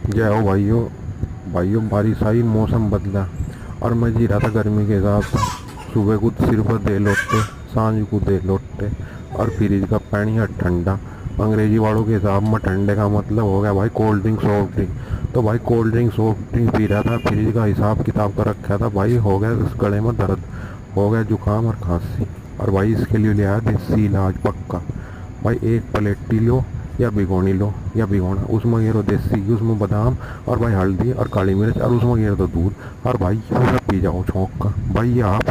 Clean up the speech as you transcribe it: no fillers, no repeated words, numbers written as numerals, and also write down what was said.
जय हो भाइयों। भाइयों बारिश आई, मौसम बदला और मैं जी रहा था गर्मी के हिसाब से। सुबह को सिर्फ दे लोटे, सांझ को दे लोटे और फ्रिज का पानी है ठंडा। अंग्रेजी वालों के हिसाब में ठंडे का मतलब हो गया भाई कोल्ड ड्रिंक सॉफ्ट ड्रिंक। तो भाई cold drink soft drink P रहा था, फ्रिज का हिसाब किताब कर रखा था भाई। हो गया इस गले में दर्द, हो गया जुकाम और खांसी। और भाई इसके लिए लिया है देसी इलाज पक्का। भाई एक पलेटी लो या भिगोनी लो या भिगोना, उसमें घेरो देसी घी, उसमें बादाम और भाई हल्दी और काली मिर्च और उसमें घेर दो दूध और भाई वो सब पी जाओ छौंक का। भाई ये आप